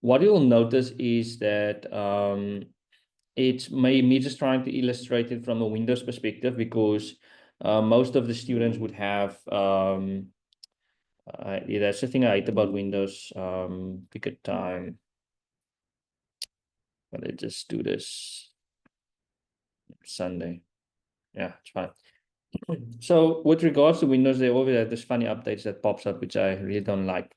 what you'll notice is that it's me just trying to illustrate it from a Windows perspective, because most of the students would have yeah, that's the thing I hate about Windows. Pick a time. Let's just do this Sunday. Yeah, it's fine. So with regards to Windows, they always have this funny updates that pops up, which I really don't like.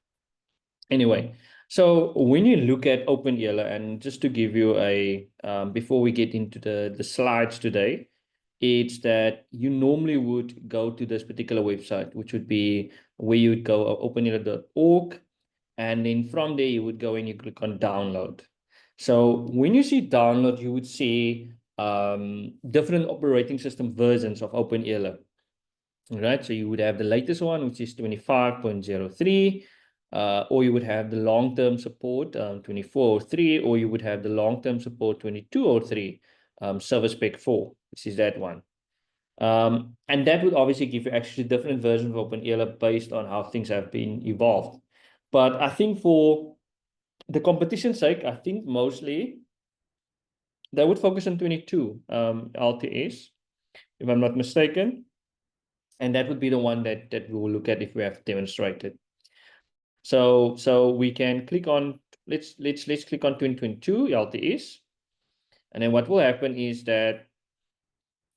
Anyway, so when you look at OpenEuler, and just to give you a, before we get into the slides today, it's that you normally would go to this particular website, which would be where you would go openeuler.org. And then from there, you would go and you click on download. So when you see download, you would see different operating system versions of OpenEuler. Right, so you would have the latest one, which is 25.03, or you would have the long-term support 2403, or you would have the long-term support 2203, Service Pack 4, which is that one. And that would obviously give you actually different versions of OpenEuler based on how things have been evolved. But I think for the competition's sake, I think mostly they would focus on 22 LTS, if I'm not mistaken. And that would be the one that we will look at if we have demonstrated. So we can click on, let's click on 2022 LTS. And then what will happen is that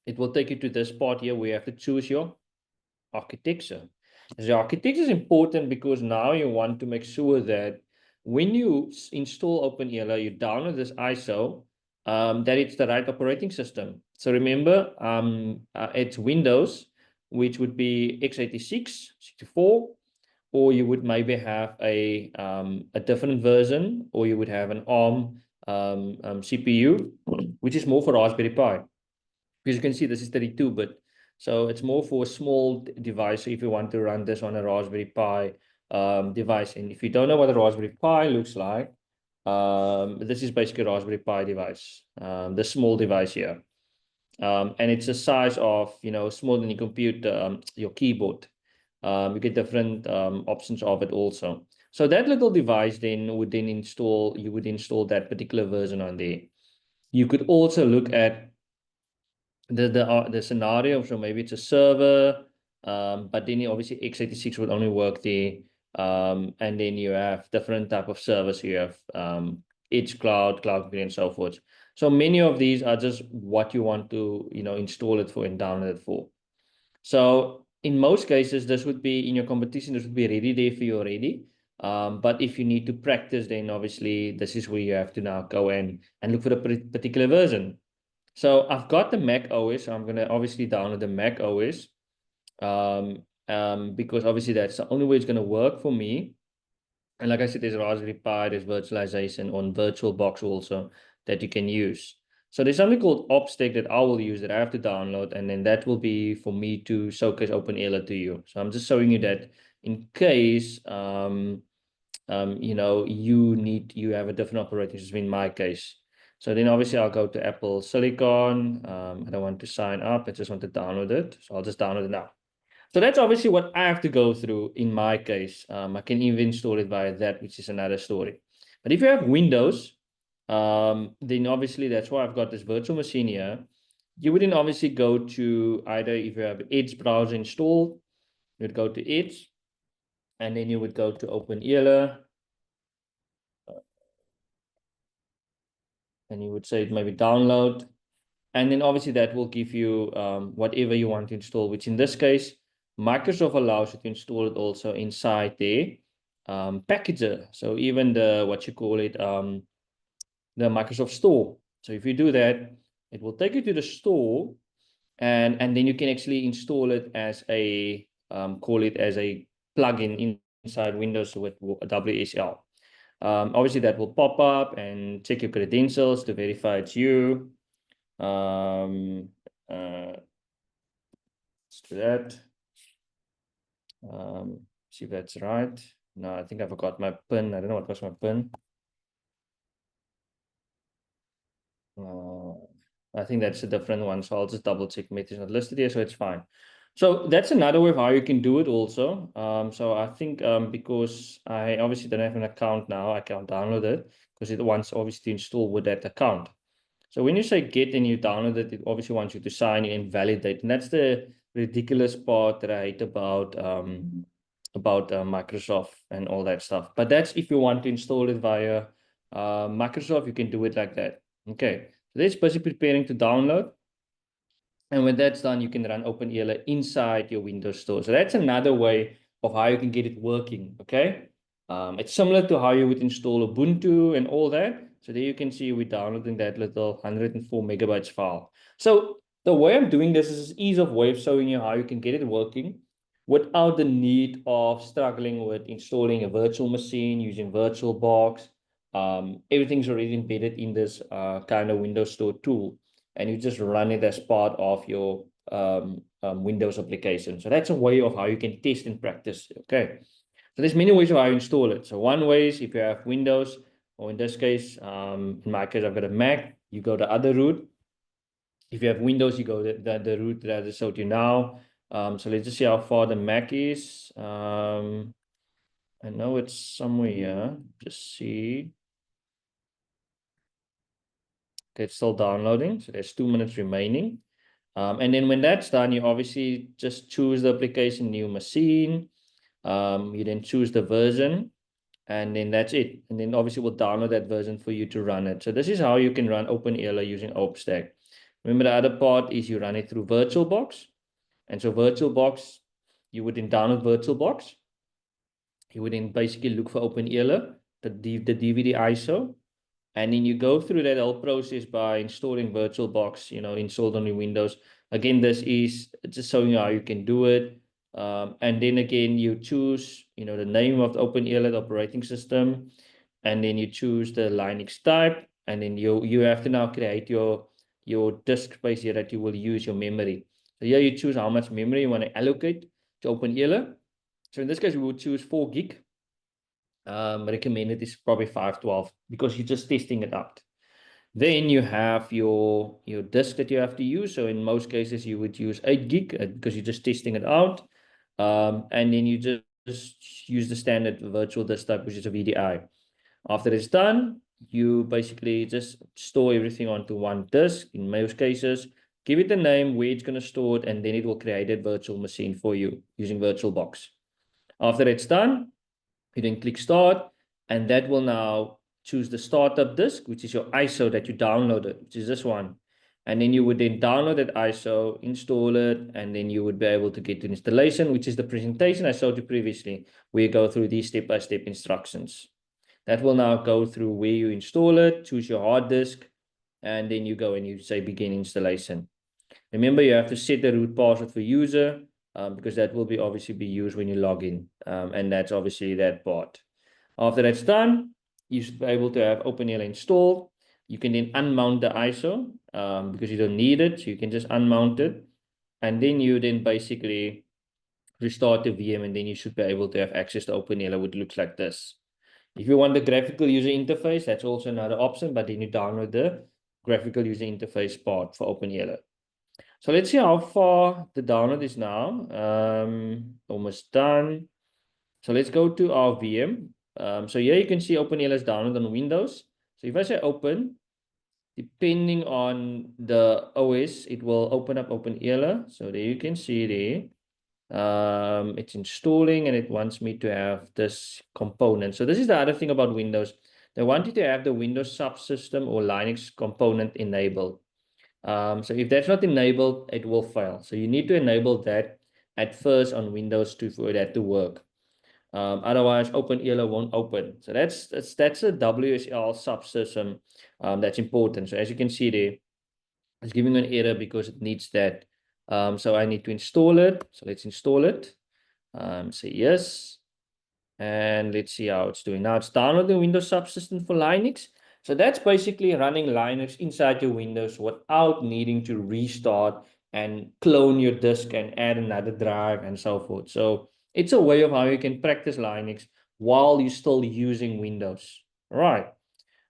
it will take you to this part here where you have to choose your architecture. The architecture is important because now you want to make sure that when you install OpenEuler, you download this ISO, that it's the right operating system. So remember, it's Windows, which would be x86, 64, or you would maybe have a different version, or you would have an ARM CPU, which is more for Raspberry Pi. Because you can see this is 32-bit. So it's more for a small device. So if you want to run this on a Raspberry Pi device, and if you don't know what a Raspberry Pi looks like, this is basically a Raspberry Pi device, the small device here. And it's a size of, smaller than your computer, your keyboard. You get different options of it also. So that little device then would then install, you would install that particular version on there. You could also look at the scenario. So maybe it's a server, but then obviously x86 would only work there. And then you have different type of servers. You have edge cloud computing, and so forth. So many of these are just what you want to install it for and download it for. So in most cases, this would be in your competition, this would be ready there for you already. But if you need to practice, then obviously this is where you have to now go and look for a particular version. So I've got the Mac OS. So I'm going to obviously download the Mac OS, because obviously that's the only way it's going to work for me. And like I said, there's Raspberry Pi, there's virtualization on VirtualBox also that you can use. So there's something called OpsTech that I will use, that I have to download, and then that will be for me to showcase OpenEuler to you. So I'm just showing you that in case you have a different operating system in my case. So then obviously I'll go to Apple Silicon. I don't want to sign up. I just want to download it. So I'll just download it now. So that's obviously what I have to go through in my case. I can even install it via that, which is another story. But if you have Windows, then obviously that's why I've got this virtual machine here. You would then obviously go to either, if you have Edge browser installed, you would go to Edge, and then you would go to OpenEuler, and you would say maybe download. And then obviously that will give you whatever you want to install, which in this case, Microsoft allows you to install it also inside their packager. So even the Microsoft Store. So if you do that, it will take you to the store, and then you can actually install it as a call it as a plugin inside Windows with WSL. Obviously that will pop up and check your credentials to verify it's you. Let's do that. See if that's right. No, I think I forgot my PIN. I don't know what was my PIN. I think that's a different one, so I'll just double check. Maybe it's not listed here, so it's fine. So that's another way of how you can do it also. So I think because I obviously don't have an account now, I can't download it because it wants obviously to install with that account. So when you say get and you download it, it obviously wants you to sign in and validate. And that's the ridiculous part that I hate about Microsoft and all that stuff. But that's if you want to install it via Microsoft, you can do it like that. Okay, so that's basically preparing to download. And when that's done, you can run OpenEuler inside your Windows store. So that's another way of how you can get it working, okay? It's similar to how you would install Ubuntu and all that. So there you can see we're downloading that little 104 megabytes file. So the way I'm doing this is ease of way of showing you how you can get it working without the need of struggling with installing a virtual machine, using VirtualBox. Everything's already embedded in this kind of Windows Store tool, and you just run it as part of your Windows application. So that's a way of how you can test and practice. Okay. So there's many ways of how you install it. So one way is if you have Windows, or in this case, in my case, I've got a Mac, you go the other route. If you have Windows, you go the route that I just showed you now. So let's just see how far the Mac is. I know it's somewhere here. Just see. Okay, it's still downloading. So there's 2 minutes remaining. And then when that's done, you obviously just choose the application, new machine. You then choose the version, and then that's it. And then obviously we'll download that version for you to run it. So this is how you can run OpenEuler using OpenStack. Remember, the other part is you run it through VirtualBox. And so VirtualBox, you would then download VirtualBox. You would then basically look for OpenEuler, the DVD ISO. And then you go through that whole process by installing VirtualBox, installed on your Windows. Again, this is just showing you how you can do it. And then again, you choose, the name of the OpenEuler operating system, and then you choose the Linux type, and then you have to now create your disk space here that you will use your memory. So here you choose how much memory you want to allocate to OpenEuler. So in this case, we will choose 4 gig. Recommended is probably 512 because you're just testing it out. Then you have your disk that you have to use. So in most cases, you would use 8 gig because you're just testing it out. And then you just use the standard virtual disk type, which is a VDI. After it's done, you basically just store everything onto one disk in most cases, give it a name where it's going to store it, and then it will create a virtual machine for you using VirtualBox. After it's done, you then click start, and that will now choose the startup disk, which is your ISO that you downloaded, which is this one. And then you would then download that ISO, install it, and then you would be able to get to installation, which is the presentation I showed you previously, where you go through these step-by-step instructions. That will now go through where you install it, choose your hard disk, and then you go and you say begin installation. Remember, you have to set the root password for user, because that will be obviously be used when you log in. And that's obviously that part. After that's done, you should be able to have OpenEuler installed. You can then unmount the ISO because you don't need it. So you can just unmount it. And then you then basically restart the VM, and then you should be able to have access to OpenEuler, which looks like this. If you want the graphical user interface, that's also another option, but then you download the graphical user interface part for OpenEuler. So let's see how far the download is now. Almost done. So let's go to our VM. So here you can see OpenEuler is downloaded on Windows. So if I say open, depending on the OS, it will open up OpenEuler. So there you can see there. It's installing, and it wants me to have this component. So this is the other thing about Windows. They want you to have the Windows subsystem or Linux component enabled. So if that's not enabled, it will fail. So you need to enable that at first on Windows for that to work. Otherwise, OpenEuler won't open. So that's a WSL subsystem that's important. So as you can see there, it's giving an error because it needs that. So I need to install it. So let's install it. Say yes. And let's see how it's doing. Now it's downloading Windows subsystem for Linux. So that's basically running Linux inside your Windows without needing to restart and clone your disk and add another drive and so forth. So it's a way of how you can practice Linux while you're still using Windows. All right.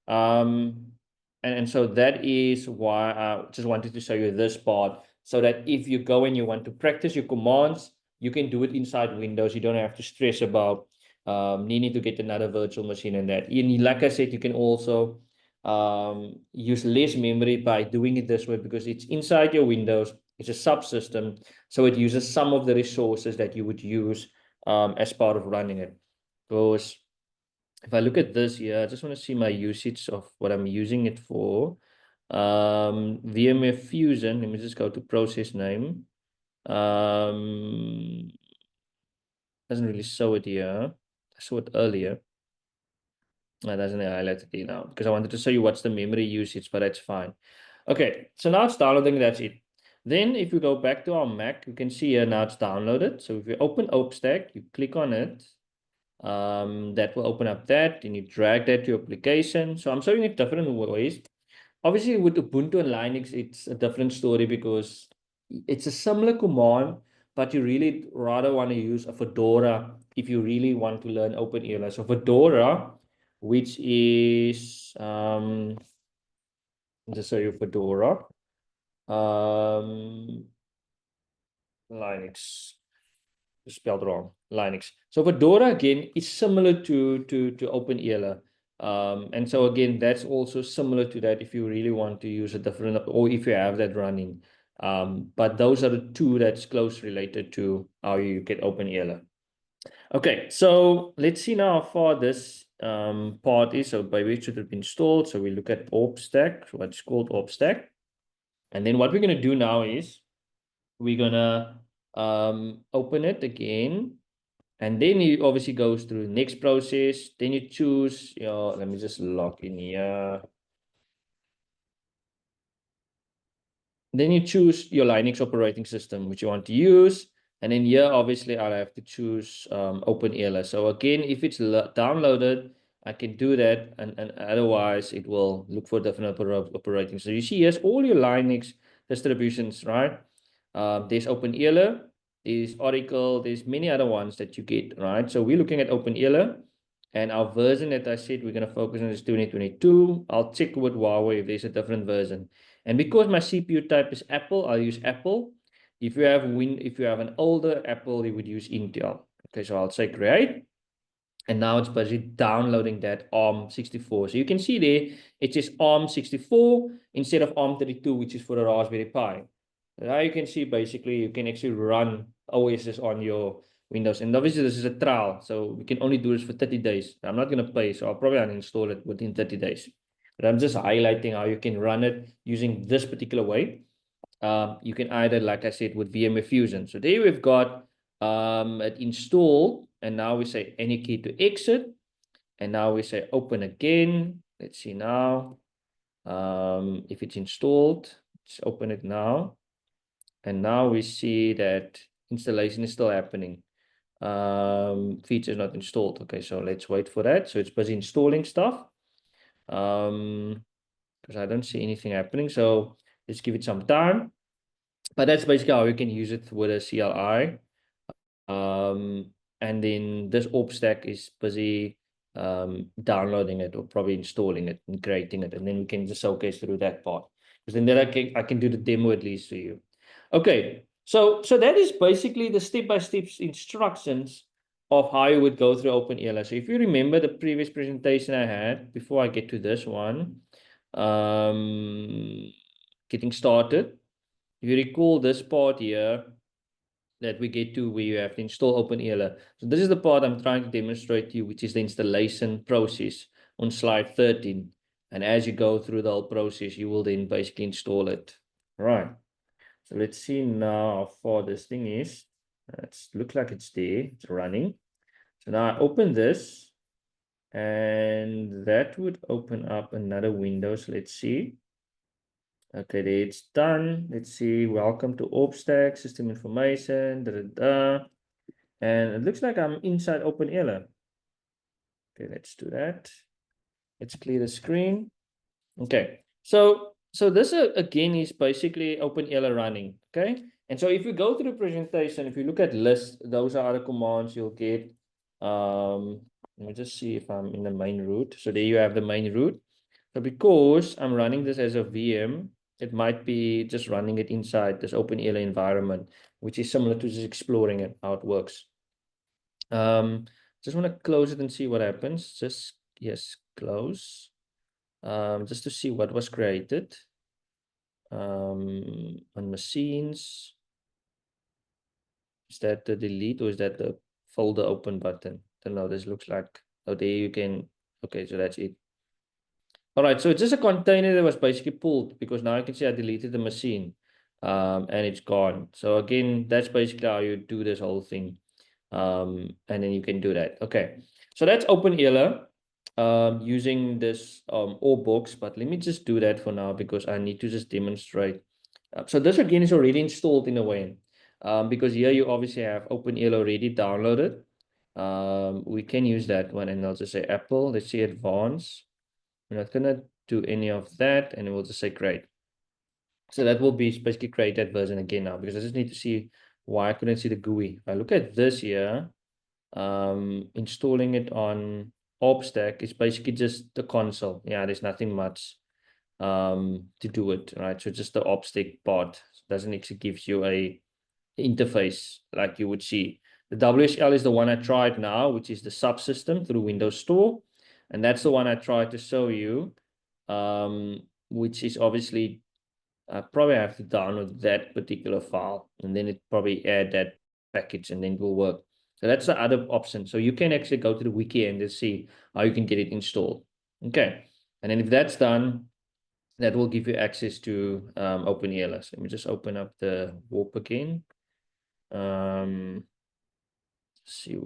And so that is why I just wanted to show you this part so that if you go and you want to practice your commands, you can do it inside Windows. You don't have to stress about needing to get another virtual machine and that. And like I said, you can also use less memory by doing it this way because it's inside your Windows. It's a subsystem, so it uses some of the resources that you would use as part of running it. Because if I look at this here, I just want to see my usage of what I'm using it for. VMware Fusion, let me just go to process name. Doesn't really show it here. I saw it earlier. That doesn't highlight it here now because I wanted to show you what's the memory usage, but that's fine. Okay, so now it's downloading, that's it. Then if we go back to our Mac, you can see here now it's downloaded. So if you open OpenStack, you click on it. That will open up that, and you drag that to your application. So I'm showing it different ways. Obviously, with Ubuntu and Linux, it's a different story because it's a similar command, but you really rather want to use a Fedora if you really want to learn OpenEuler. So Fedora, which is just show you Fedora, Linux. Spelled wrong, Linux. So Fedora again is similar to OpenEuler. And so again, that's also similar to that if you really want to use a different, or if you have that running. But those are the two that's close related to how you get OpenEuler. Okay, so let's see now how far this part is. So by which it should be installed. So we look at OpenStack, what's called OpenStack. And then what we're going to do now is we're going to open it again. And then you obviously goes through the next process. Then you choose your, let me just log in here. Then you choose your Linux operating system, which you want to use. And then here, obviously, I'll have to choose OpenEuler. So again, if it's downloaded, I can do that. And otherwise, it will look for different operating. So you see, here's all your Linux distributions, right? There's OpenEuler, there's Oracle, there's many other ones that you get, right? So we're looking at OpenEuler. And our version that I said we're going to focus on is 2022. I'll check with Huawei if there's a different version. And because my CPU type is Apple, I'll use Apple. If you have an older Apple, you would use Intel. Okay, so I'll say create. And now it's busy downloading that ARM64. So you can see there, it says ARM64 instead of ARM32, which is for the Raspberry Pi. Now you can see basically you can actually run OSs on your Windows. And obviously this is a trial, so we can only do this for 30 days. I'm not going to pay, so I'll probably uninstall it within 30 days. But I'm just highlighting how you can run it using this particular way. You can either, like I said, with VMware Fusion. So there we've got it installed, and now we say any key to exit. And now we say open again. Let's see now. If it's installed, let's open it now. And now we see that installation is still happening. Feature is not installed. Okay, so let's wait for that. So it's busy installing stuff. Because I don't see anything happening. So let's give it some time. But that's basically how you can use it with a CLI. And then this OpenStack is busy downloading it or probably installing it and creating it. And then we can just showcase through that part. Because then I can do the demo at least to you. Okay, so that is basically the step-by-step instructions of how you would go through OpenEuler. So if you remember the previous presentation I had, before I get to this one, getting started, if you recall this part here that we get to where you have to install OpenEuler. So this is the part I'm trying to demonstrate to you, which is the installation process on slide 13. And as you go through the whole process, you will then basically install it. All right. So let's see now how far this thing is. It looks like it's there, it's running. So now I open this and that would open up another window. So let's see. Okay, there it's done. Let's see. Welcome to OpenStack, system information. And it looks like I'm inside OpenEuler. Okay, let's do that. Let's clear the screen. Okay, so this again is basically OpenEuler running. Okay, and so if you go through the presentation, if you look at list, those are other commands you'll get. Let me just see if I'm in the main root. So there you have the main root. So because I'm running this as a VM, it might be just running it inside this OpenEuler environment, which is similar to just exploring it, how it works. Just want to close it and see what happens. Just, yes, close. Just to see what was created. On machines. Is that the delete or is that the folder open button? I don't know, this looks like, oh, there you can, okay, so that's it. All right, so it's just a container that was basically pulled because now I can see I deleted the machine and it's gone. So again, that's basically how you do this whole thing. And then you can do that. Okay, so that's OpenEuler using this OR box, but let me just do that for now because I need to just demonstrate. So this again is already installed in a way because here you obviously have OpenEuler already downloaded. We can use that one and I'll just say Apple, let's say advanced. We're not gonna do any of that and we'll just say great. So that will be basically create that version again now because I just need to see why I couldn't see the GUI. If I look at this here, installing it on OpStack is basically just the console. Yeah, there's nothing much to do it, right? So just the OpStack part doesn't actually gives you a interface like you would see. The WSL is the one I tried now, which is the subsystem through Windows Store. And that's the one I tried to show you, which is obviously, I probably have to download that particular file and then it probably add that package and then it will work. So that's the other option. So you can actually go to the wiki and just see how you can get it installed. Okay. And then if that's done, that will give you access to OpenEuler. So let me just open up the warp again. See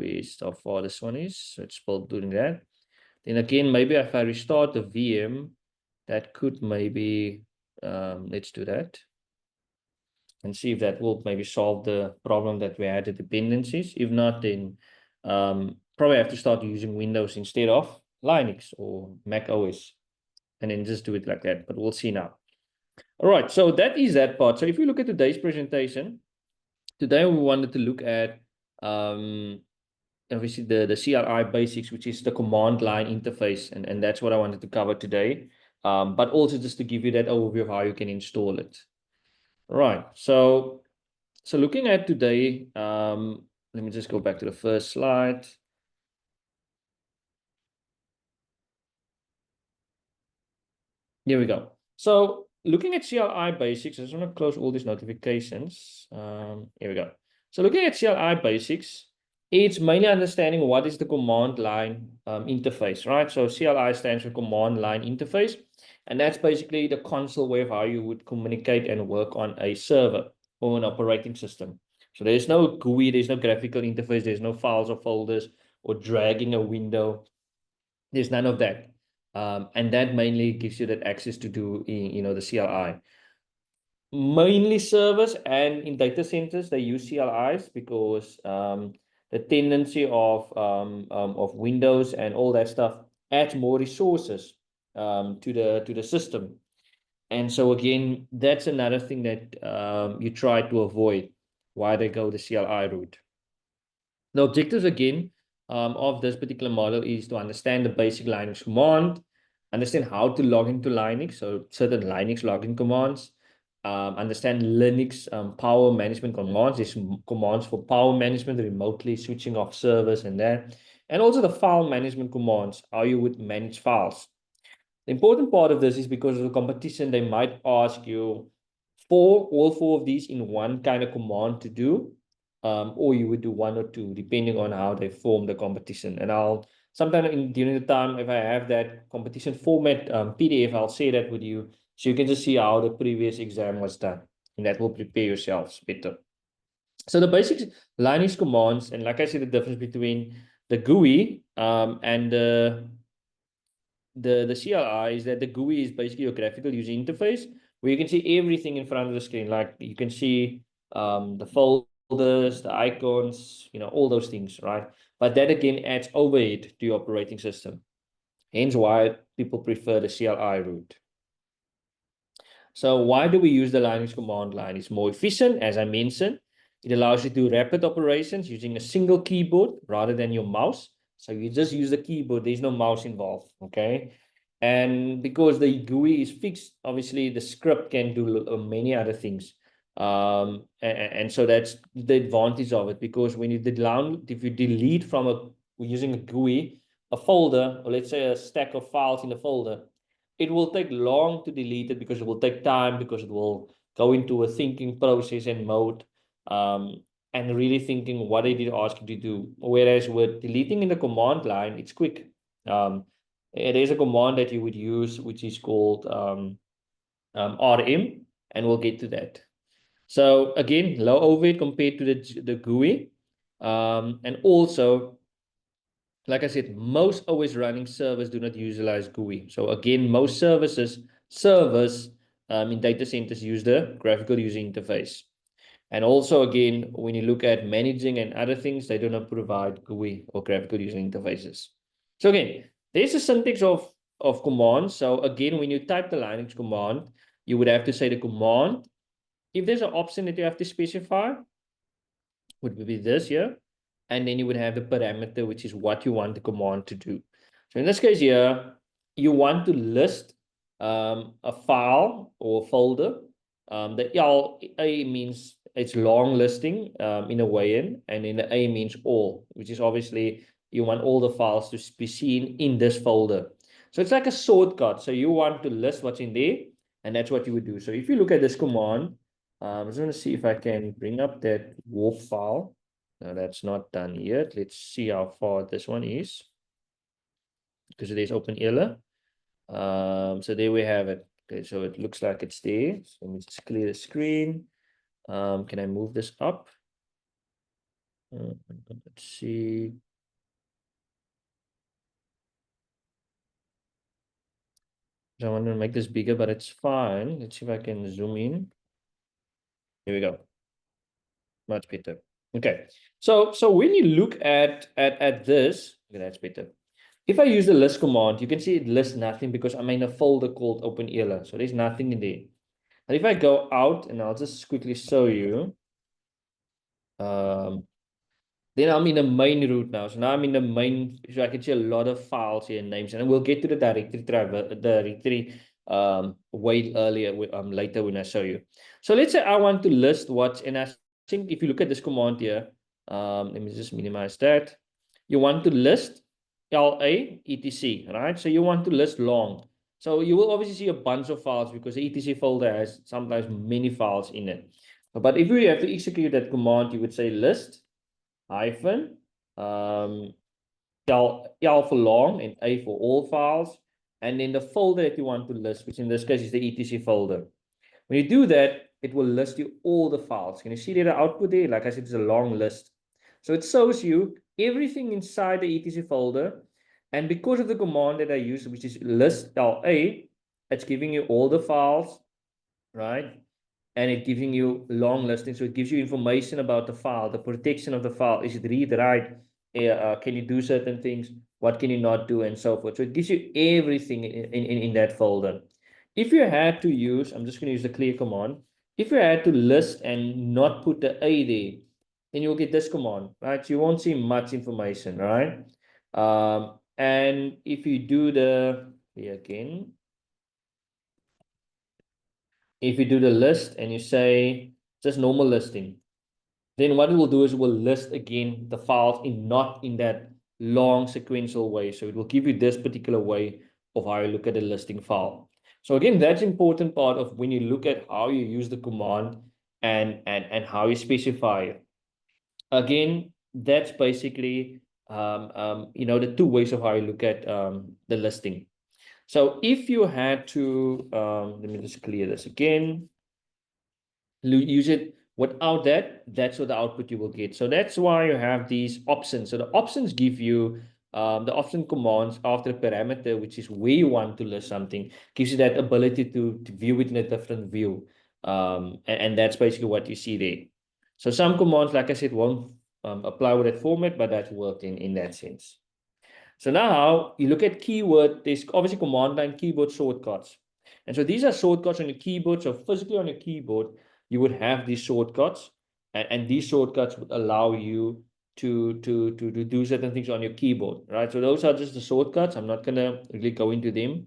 how far this one is. So it's still doing that. Then again, maybe if I restart the VM, that could maybe, let's do that. And see if that will maybe solve the problem that we had, the dependencies. If not, then probably have to start using Windows instead of Linux or Mac OS. And then just do it like that, but we'll see now. All right, so that is that part. So if you look at today's presentation, today we wanted to look at obviously the CLI basics, which is the command line interface, and that's what I wanted to cover today. But also just to give you that overview of how you can install it. All right, so looking at today, let me just go back to the first slide. Here we go. So looking at CLI basics, I just want to close all these notifications. Here we go. So looking at CLI basics, it's mainly understanding what is the command line interface, right? So CLI stands for command line interface, and that's basically the console way of how you would communicate and work on a server or an operating system. So there's no GUI, there's no graphical interface, there's no files or folders or dragging a window. There's none of that. And that mainly gives you that access to do, the CLI. Mainly servers and in data centers, they use CLIs because the tendency of Windows and all that stuff adds more resources to the system. And so again, that's another thing that you try to avoid, why they go the CLI route. The objectives again of this particular model is to understand the basic Linux command, understand how to log into Linux, so certain Linux login commands, understand Linux power management commands. There's commands for power management, remotely switching off servers and that, and also the file management commands, how you would manage files. The important part of this is because of the competition, they might ask you for all four of these in one kind of command to do, or you would do one or two, depending on how they form the competition. And I'll sometime during the time, if I have that competition format PDF, I'll share that with you. So you can just see how the previous exam was done. And that will prepare yourselves better. So the basic Linux commands, and like I said, the difference between the GUI and the CLI is that the GUI is basically your graphical user interface where you can see everything in front of the screen. Like you can see the folders, the icons, all those things, right? But that again adds overhead to your operating system. Hence why people prefer the CLI route. So why do we use the Linux command line? It's more efficient, as I mentioned. It allows you to do rapid operations using a single keyboard rather than your mouse. So you just use the keyboard. There's no mouse involved, okay? And because the GUI is fixed, obviously the script can do many other things. And so that's the advantage of it, because when you download, if you delete from using a GUI, a folder, or let's say a stack of files in a folder, it will take long to delete it because it will take time, because it will go into a thinking process and mode, and really thinking what did it ask you to do. Whereas with deleting in the command line, it's quick. It is a command that you would use, which is called RM, and we'll get to that. So again, low overhead compared to the GUI. And also, like I said, most always running servers do not utilize GUI. So again, most servers in data centers use the graphical user interface. And also, again, when you look at managing and other things, they do not provide GUI or graphical user interfaces. So again, there's a syntax of commands. So again, when you type the Linux command, you would have to say the command. If there's an option that you have to specify, would be this here. And then you would have the parameter, which is what you want the command to do. So in this case here, you want to list a file or folder. The A means it's long listing in a way and then the A means all, which is obviously you want all the files to be seen in this folder. So it's like a shortcut. So you want to list what's in there, and that's what you would do. So if you look at this command, I'm just going to see if I can bring up that warp file. No, that's not done yet. Let's see how far this one is, because it is OpenEuler. So there we have it. Okay, so it looks like it's there. So let me just clear the screen. Can I move this up? Let's see. So I want to make this bigger, but it's fine. Let's see if I can zoom in. Here we go. Much better. Okay. So when you look at this, okay, that's better. If I use the list command, you can see it lists nothing because I'm in a folder called OpenEuler. So there's nothing in there. And if I go out, and I'll just quickly show you, then I'm in the main root now. So now I'm in the main, so I can see a lot of files here and names, and we'll get to the directory way earlier, later when I show you. So let's say I want to list what's, and I think if you look at this command here, let me just minimize that. You want to list LA etc, right? So you want to list long. So you will obviously see a bunch of files because the etc folder has sometimes many files in it. But if you have to execute that command, you would say list hyphen L for long and A for all files, and then the folder that you want to list, which in this case is the etc folder. When you do that, it will list you all the files. Can you see the output there? Like I said, it's a long list. So it shows you everything inside the etc folder. And because of the command that I use, which is list LA, it's giving you all the files, right? And it's giving you long listing. So it gives you information about the file, the protection of the file. Is it read, write? Can you do certain things? What can you not do? And so forth. So it gives you everything in that folder. If you had to use, I'm just going to use the clear command. If you had to list and not put the A there, then you'll get this command, right? So you won't see much information, right? And if you do the, here again, if you do the list and you say just normal listing, then what it will do is it will list again the files not in that long sequential way. So it will give you this particular way of how you look at a listing file. So again, that's important part of when you look at how you use the command and how you specify it. Again, that's basically the two ways of how you look at the listing. So if you had to, let me just clear this again, use it without that, that's what the output you will get. So that's why you have these options. So the options give you the option commands after a parameter, which is where you want to list something, gives you that ability to view it in a different view. And that's basically what you see there. So some commands, like I said, won't apply with that format, but that's worked in that sense. So now you look at keyword, there's obviously command line keyboard shortcuts. And so these are shortcuts on your keyboard. So physically on your keyboard, you would have these shortcuts, and these shortcuts would allow you to do certain things on your keyboard, right? So those are just the shortcuts. I'm not gonna really go into them.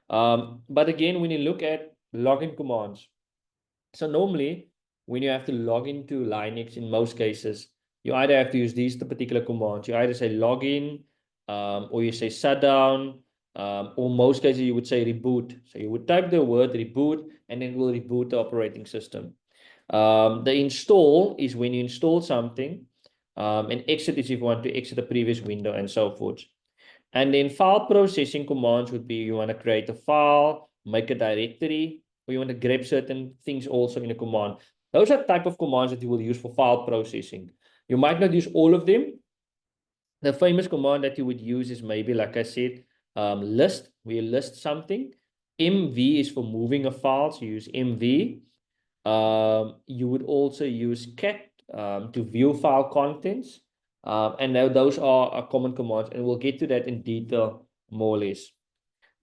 But again, when you look at login commands, so normally when you have to log into Linux, in most cases, you either have to use these particular commands. You either say login, or you say shutdown, or most cases you would say reboot. So you would type the word reboot, and then it will reboot the operating system. The install is when you install something, and exit is if you want to exit a previous window, and so forth. And then file processing commands would be you want to create a file, make a directory, or you want to grab certain things also in a command. Those are type of commands that you will use for file processing. You might not use all of them. The famous command that you would use is maybe, like I said, list, where you list something. MV is for moving a file, so you use MV. You would also use cat to view file contents. And now those are common commands, and we'll get to that in detail more or less.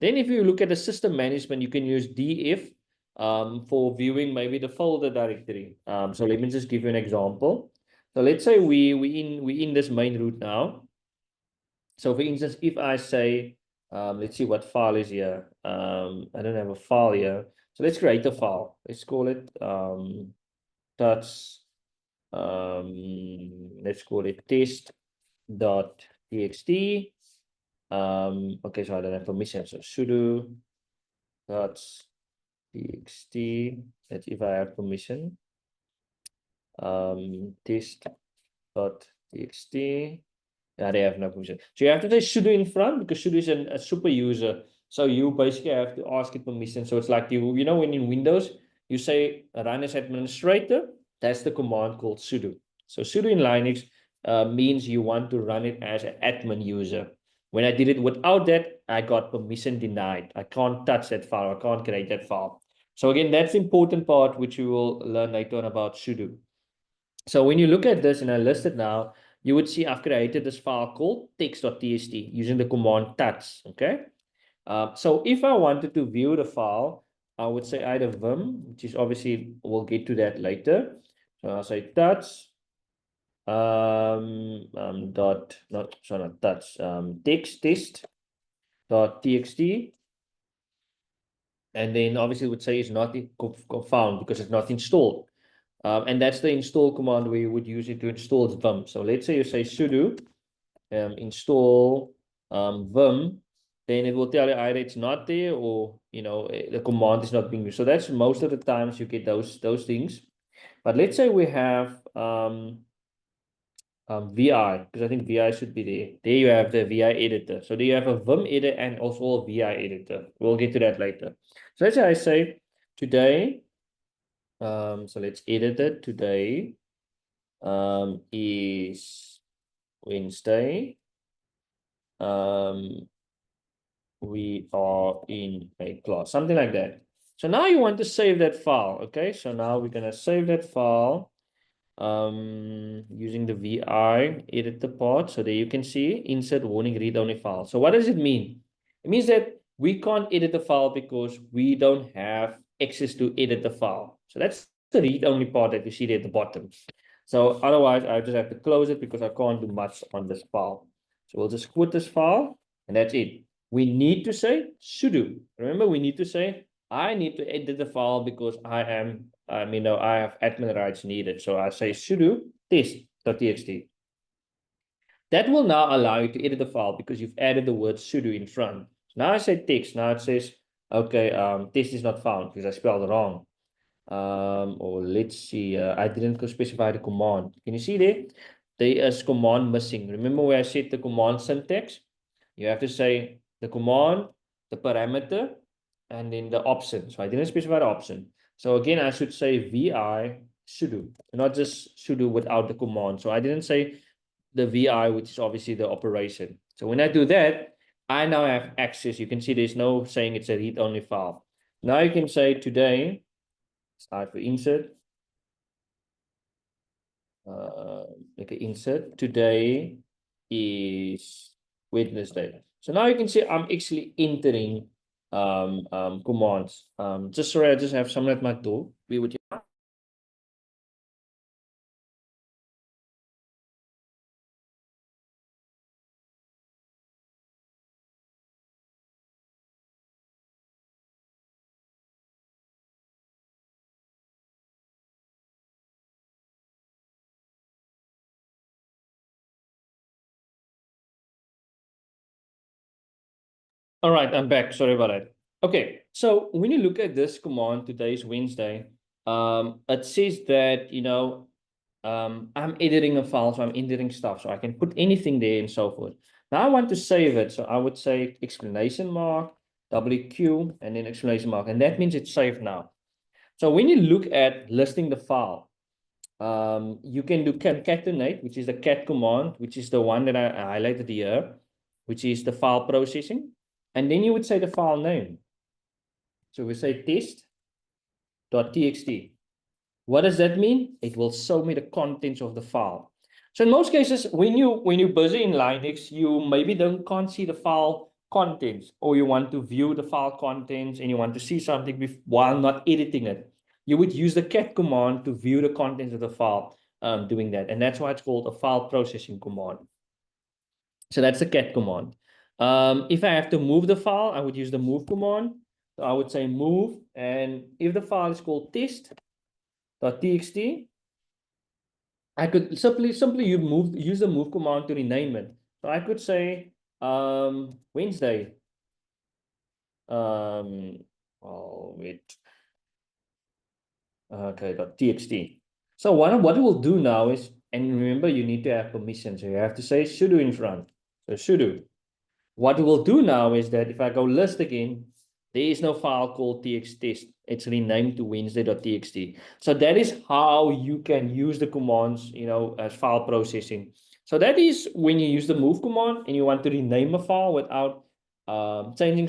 Then if you look at the system management, you can use df for viewing maybe the folder directory. So let me just give you an example. So let's say we in this main root now. So for instance, if I say, let's see what file is here. I don't have a file here. So let's create a file. Let's call it let's call it test.txt. Okay, so I don't have permission. So sudo txt. That's if I have permission. Test.txt. Yeah, they have no permission. So you have to say sudo in front, because sudo is a super user. So you basically have to ask it permission. So it's like you know, when in Windows, you say run as administrator, that's the command called sudo. So sudo in Linux means you want to run it as an admin user. When I did it without that, I got permission denied. I can't touch that file. I can't create that file. So again, that's the important part, which you will learn later on about sudo. So when you look at this, and I list it now, you would see I've created this file called text.txt using the command touch. Okay. So if I wanted to view the file, I would say either vim, which is obviously, we'll get to that later. So I'll say touch dot not sorry not touch text dot txt, and then obviously it would say it's not found because it's not installed. And that's the install command where you would use it to install vim. So let's say you say sudo install vim, then it will tell you either it's not there, or the command is not being used. So that's most of the times you get those things. But let's say we have VI, because I think VI should be there. There you have the VI editor. So there you have a vim editor and also a VI editor. We'll get to that later. So let's say I say today. So let's edit it. Today is Wednesday. We are in a class, something like that. So now you want to save that file. Okay, so now we're gonna save that file using the VI editor part. So there you can see insert warning read only file. So what does it mean? It means that we can't edit the file because we don't have access to edit the file. So that's the read only part that you see there at the bottom. So otherwise I just have to close it because I can't do much on this file. So we'll just quit this file, and that's it. We need to say sudo. Remember, we need to say I need to edit the file because I have admin rights needed. So I say sudo test.txt. That will now allow you to edit the file because you've added the word sudo in front. So now I say text. Now it says, okay, test is not found because I spelled it wrong. Or let's see, I didn't specify the command. Can you see there? There is command missing. Remember where I said the command syntax? You have to say the command, the parameter, and then the option. So I didn't specify the option. So again, I should say vi sudo, not just sudo without the command. So I didn't say the vi, which is obviously the operation. So when I do that, I now have access. You can see there's no saying it's a read-only file. Now you can say today, start for insert, make an insert. Today is Wednesday. So now you can see I'm actually entering commands. Just sorry, I just have someone at my door. We would All right, I'm back. Sorry about that. Okay, so when you look at this command, today is Wednesday. It says that, I'm editing a file, so I'm editing stuff, so I can put anything there and so forth. Now I want to save it, so I would say exclamation mark, WQ, and then exclamation mark, and that means it's saved now. So when you look at listing the file, you can do concatenate, which is the cat command, which is the one that I highlighted here, which is the file processing. And then you would say the file name. So we say test.txt. What does that mean? It will show me the contents of the file. So in most cases, when you're busy in Linux, you maybe can't see the file contents, or you want to view the file contents and you want to see something while not editing it. You would use the cat command to view the contents of the file, doing that. And that's why it's called a file processing command. So that's the cat command. If I have to move the file, I would use the move command. So I would say move, and if the file is called test.txt, I could simply use the move command to rename it. So I could say Wednesday. Oh wait. Okay, .txt. So what it will do now is, and remember you need to have permission, so you have to say sudo in front. So sudo. What it will do now is that if I go list again, there is no file called txt. It's renamed to wednesday.txt. So that is how you can use the commands, as file processing. So that is when you use the move command and you want to rename a file without changing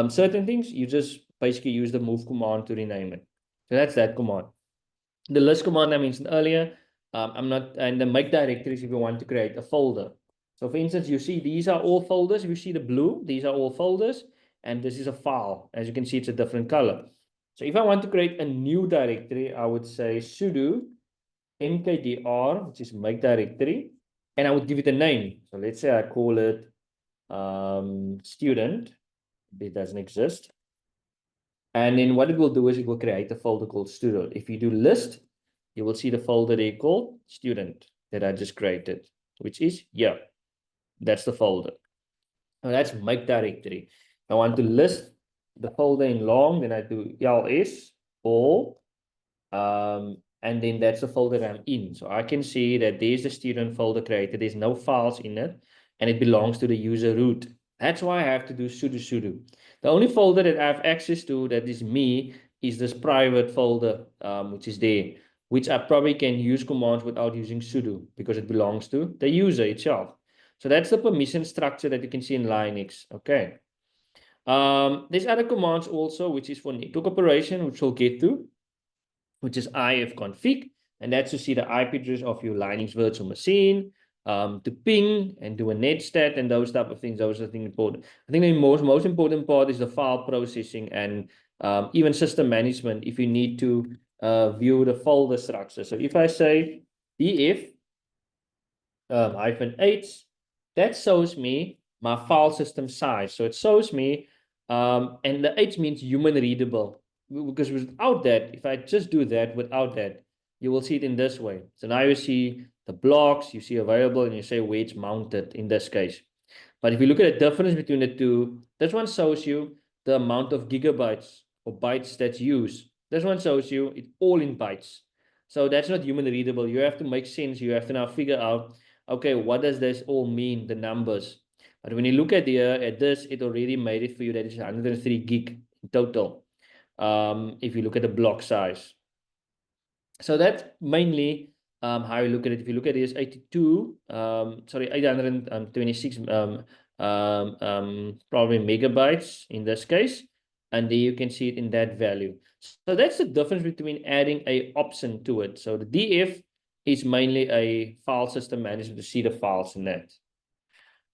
certain things, you just basically use the move command to rename it. So that's that command. The list command I mentioned earlier, and the make directories if you want to create a folder. So for instance, you see these are all folders. If you see the blue, these are all folders, and this is a file. As you can see, it's a different color. So if I want to create a new directory, I would say sudo mkdir, which is make directory, and I would give it a name. So let's say I call it student. It doesn't exist. And then what it will do is it will create a folder called student. If you do list, you will see the folder there called student that I just created, which is here. That's the folder. Now that's make directory. I want to list the folder in long, then I do ls all, and then that's the folder I'm in. So I can see that there's the student folder created. There's no files in it, and it belongs to the user root. That's why I have to do sudo. The only folder that I have access to that is me is this private folder, which is there, which I probably can use commands without using sudo because it belongs to the user itself. So that's the permission structure that you can see in Linux. Okay. There's other commands also, which is for network operation, which we'll get to, which is ifconfig, and that's to see the IP address of your Linux virtual machine, to ping and do a netstat and those type of things. Those are things important. I think the most important part is the file processing and even system management if you need to view the folder structure. So if I say df -h, that shows me my file system size. So it shows me, and the H means human readable, because without that, if I just do that without that, you will see it in this way. So now you see the blocks, you see available, and you say where it's mounted in this case. But if you look at the difference between the two, this one shows you the amount of gigabytes or bytes that's used. This one shows you it all in bytes. So that's not human readable. You have to make sense. You have to now figure out, okay, what does this all mean, the numbers? But when you look at this, it already made it for you that it's 103 gig in total. If you look at the block size. So that's mainly how you look at it. If you look at it as 826 probably megabytes in this case, and there you can see it in that value. So that's the difference between adding a option to it. So the df is mainly a file system management to see the files in that.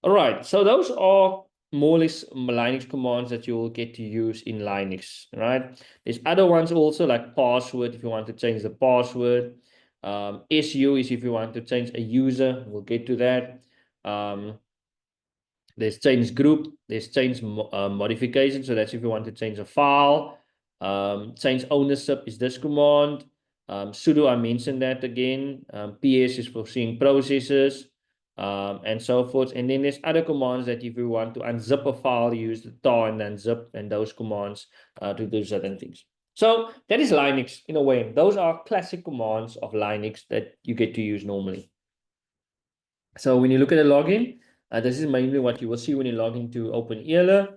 All right, so those are more or less Linux commands that you will get to use in Linux, right? There's other ones also like password if you want to change the password. SU is if you want to change a user. We'll get to that. There's change group. There's change modification. So that's if you want to change a file. Change ownership is this command. Sudo, I mentioned that again. PS is for seeing processes. and so forth. And then there's other commands that if you want to unzip a file, you use the tar and then zip and those commands to do certain things. So that is Linux in a way. Those are classic commands of Linux that you get to use normally. So when you look at the login, this is mainly what you will see when you log into OpenEuler,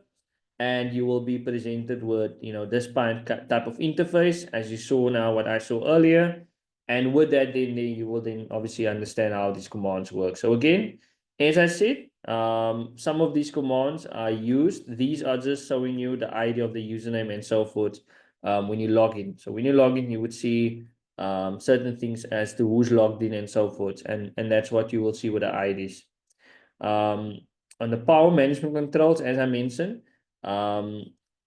and you will be presented with, this type of interface, as you saw now, what I saw earlier. And with that, then you will then obviously understand how these commands work. So again, as I said, some of these commands are used. These are just showing you the ID of the username and so forth when you log in. So when you log in, you would see certain things as to who's logged in and so forth. And that's what you will see with the IDs. On the power management controls, as I mentioned,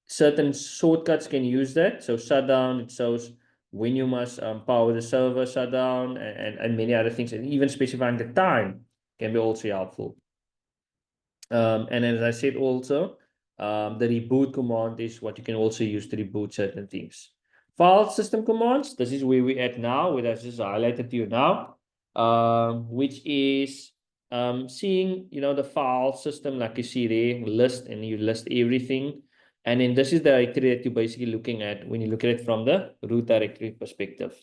certain shortcuts can use that. So shutdown, it shows when you must power the server shutdown, and many other things, and even specifying the time can be also helpful. And as I said also, the reboot command is what you can also use to reboot certain things. File system commands, this is where we're at now, where I just highlighted to you now, which is seeing, the file system like you see there, list, and you list everything. And then this is the directory that you're basically looking at when you look at it from the root directory perspective.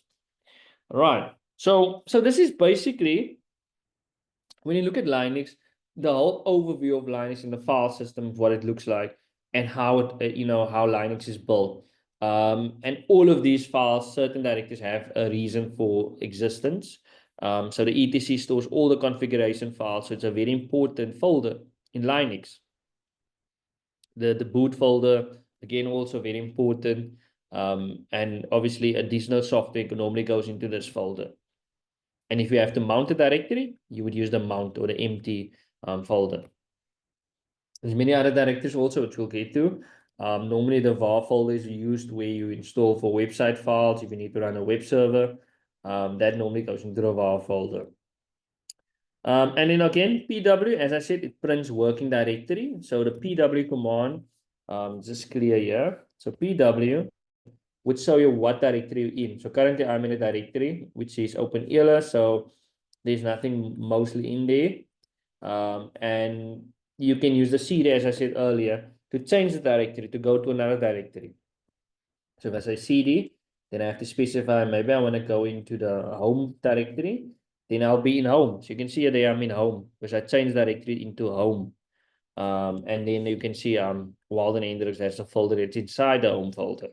All right. So this is basically, when you look at Linux, the whole overview of Linux and the file system, what it looks like, and how it, how Linux is built. And all of these files, certain directories have a reason for existence. So the etc stores all the configuration files. So it's a very important folder in Linux. The boot folder, again, also very important. And obviously additional software normally goes into this folder. And if you have to mount a directory, you would use the mount or the empty folder. There's many other directories also, which we'll get to. Normally the var folder is used where you install for website files. If you need to run a web server, that normally goes into the var folder. And then again, pw, as I said, it prints working directory. So the pw command, just clear here. So pw would show you what directory you're in. So currently I'm in a directory, which is OpenEuler. So there's nothing mostly in there. And you can use the cd, as I said earlier, to change the directory, to go to another directory. So if I say cd, then I have to specify, maybe I want to go into the home directory, then I'll be in home. So you can see there I'm in home because I changed directory into home. And then you can see Walden Hendricks, that's a folder that's inside the home folder.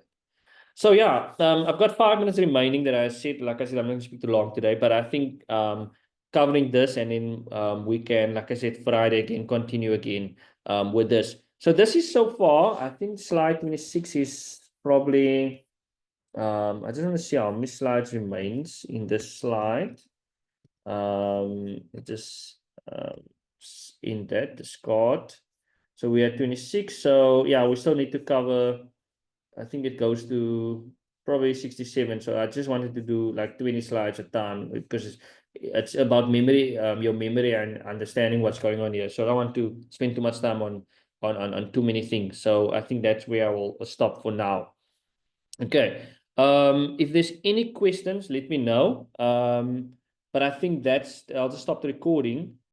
So yeah, I've got 5 minutes remaining that I said, like I said, I'm not going to speak too long today, but I think covering this, and then we can, like I said, Friday again, continue again with this. So this is so far, I think slide 26 is probably, I just want to see how many slides remains in this slide. Just in that, discard. So we are 26. So yeah, we still need to cover, I think it goes to probably 67. So I just wanted to do like 20 slides a time because it's about memory, your memory and understanding what's going on here. So I don't want to spend too much time on too many things. So I think that's where I will stop for now. Okay. If there's any questions, let me know. But I think I'll just stop the recording.